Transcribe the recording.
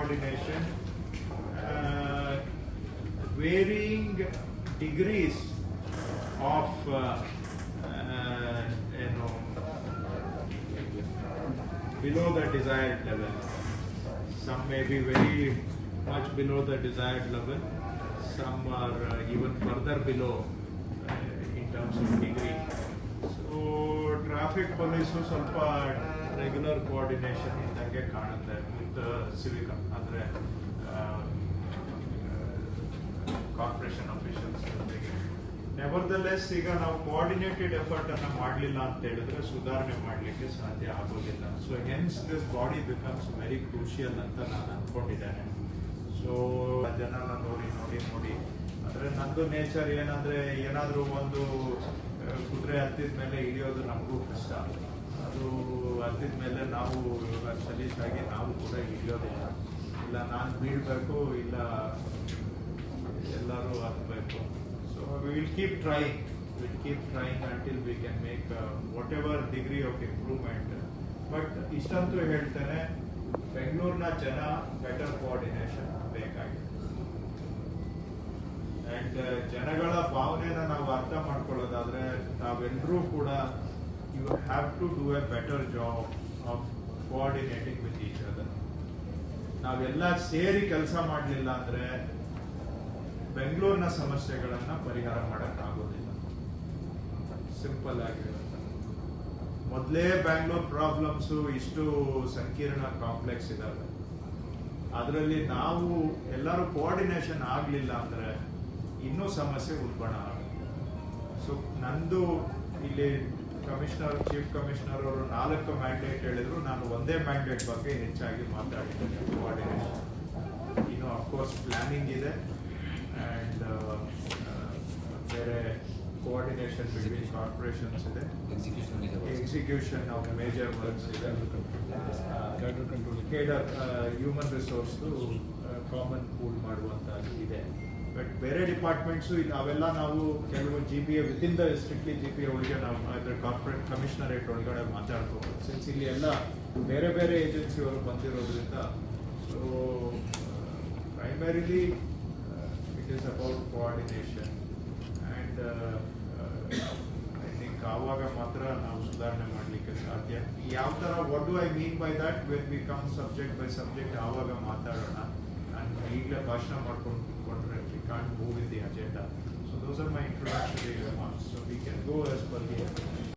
coordination, varying degrees of below the desired level. Some may be very much below the desired level. Some are even further below in terms of degree. So traffic police ಸ್ವಲ್ಪ regular coordination ಇದ್ದಂಗೆ ಕಾಣುತ್ತೆ with civic ಅಂದ್ರೆ corporation officials ಜೊತೆಗೆ. ನೆವರ್ದಲೆಸ್ ಈಗ ನಾವು coordinated effort ಅನ್ನ ಮಾಡಲಿಲ್ಲ ಅಂತ ಹೇಳಿದ್ರೆ ಸುಧಾರಣೆ ಮಾಡಲಿಕ್ಕೆ ಸಾಧ್ಯ ಆಗೋದಿಲ್ಲ. So hence this body becomes very crucial ಅಂತ ನಾನು ಅನ್ಕೊಂಡಿದ್ದೇನೆ. ಸೊ ಜನನ ನೋಡಿ ನೋಡಿ ನೋಡಿ ಅಂದ್ರೆ ನಂದು ನೇಚರ್ ಏನಂದ್ರೆ ಏನಾದ್ರೂ ಒಂದು ಕುದುರೆ ಹತ್ತಿದ ಮೇಲೆ ಇಳಿಯೋದು ನಮಗೂ ಕಷ್ಟ. ಅದು ಹತ್ತಿದ ಮೇಲೆ ನಾವು ಸಲೀಸಾಗಿ ನಾವು ಕೂಡ ಇಳಿಯೋದಿಲ್ಲ. ಇಲ್ಲ ನಾನು ಬೀಳ್ಬೇಕು, ಇಲ್ಲ ಎಲ್ಲರೂ ಹತ್ತಬೇಕು. So we will keep trying until we can make whatever degree of improvement. But ಇಷ್ಟಂತೂ ಹೇಳ್ತೇನೆ, ಬೆಂಗಳೂರಿನ ಜನ ಬೆಟರ್ ಕೋಆರ್ಡಿನೇಷನ್ ಬೇಕಾಗಿದೆ. ಅಂಡ್ ಜನಗಳ ಭಾವನೆನ ನಾವು ಅರ್ಥ ಮಾಡ್ಕೊಳ್ಳೋದಾದ್ರೆ ನಾವೆಲ್ಲರೂ ಕೂಡ you have to do a better job of coordinating with each other. ನಾವೆಲ್ಲ ಸೇರಿ ಕೆಲಸ ಮಾಡಲಿಲ್ಲ ಅಂದ್ರೆ ಬೆಂಗಳೂರಿನ ಸಮಸ್ಯೆಗಳನ್ನ ಪರಿಹಾರ ಮಾಡಕ್ ಆಗೋದಿಲ್ಲ. ಸಿಂಪಲ್ ಆಗಿರುತ್ತೆ. ಮೊದಲೇ ಬ್ಯಾಂಗ್ಳೂರ್ ಪ್ರಾಬ್ಲಮ್ಸ್ ಇಷ್ಟು ಸಂಕೀರ್ಣ ಕಾಂಪ್ಲೆಕ್ಸ್ ಇದಾವೆ. ಅದರಲ್ಲಿ ನಾವು ಎಲ್ಲರೂ ಕೋಆರ್ಡಿನೇಷನ್ ಆಗ್ಲಿಲ್ಲ ಅಂದ್ರೆ ಇನ್ನೂ ಸಮಸ್ಯೆ ಉಲ್ಬಣ ಆಗುತ್ತೆ. ಸೊ ನಂದು ಇಲ್ಲಿ ಕಮಿಷನರ್, ಚೀಫ್ ಕಮಿಷನರ್ ಅವರು 4 ಮ್ಯಾಂಡೇಟ್ ಹೇಳಿದ್ರು. ನಾನು ಒಂದೇ ಮ್ಯಾಂಡೇಟ್ ಬಗ್ಗೆ ಹೆಚ್ಚಾಗಿ ಮಾತಾಡಿದ್ದೇನೆ, ಕೋಆರ್ಡಿನೇಷನ್. ಇನ್ನು ಅಫ್ಕೋರ್ಸ್ ಪ್ಲಾನಿಂಗ್ ಇದೆ ಅಂಡ್ ಬೇರೆ ಕೋಆರ್ಡಿನೇಷನ್ ಬಿಟ್ವೀನ್ ಕಾರ್ಪೊರೇಷನ್ಸ್ ಇದೆ, ಎಕ್ಸಿಕ್ಯೂಷನ್ ಆಫ್ ಮೇಜರ್ ವರ್ಕ್ಸ್ ಇದೆ, cadre human resource common pool ಮಾಡುವಂತದ್ದು ಇದೆ. ಬಟ್ ಬೇರೆ ಡಿಪಾರ್ಟ್ಮೆಂಟ್ಸು ಅವೆಲ್ಲ ನಾವು ಕೆಲವು GPA within the strictly GPA ಒಳಗೆ ನಾವು ಅದರ ಕಾರ್ಪೊರೇಟ್ ಕಮಿಷನರೇಟ್ ಒಳಗಡೆ ಮಾತಾಡ್ಕೋಬಹುದು. ಸಿನ್ಸ್ ಇಲ್ಲಿ ಎಲ್ಲ ಬೇರೆ ಬೇರೆ ಏಜೆನ್ಸಿಯವರು ಬಂದಿರೋದ್ರಿಂದ so primarily it is about coordination and I think ಆವಾಗ ಮಾತ್ರ ನಾವು ಸುಧಾರಣೆ ಮಾಡಲಿಕ್ಕೆ ಸಾಧ್ಯ. ಯಾವ ತರ, what do I mean by that, when we come subject by subject ಆವಾಗ ಮಾತಾಡೋಣ. ನಾನು ಈಗಲೇ ಭಾಷಣ ಮಾಡ್ಕೊಂಡು ಕೂತ್ಕೊಂಡ್ರೆ we can't move with the agenda. So those are my introductory remarks. So we can go as per the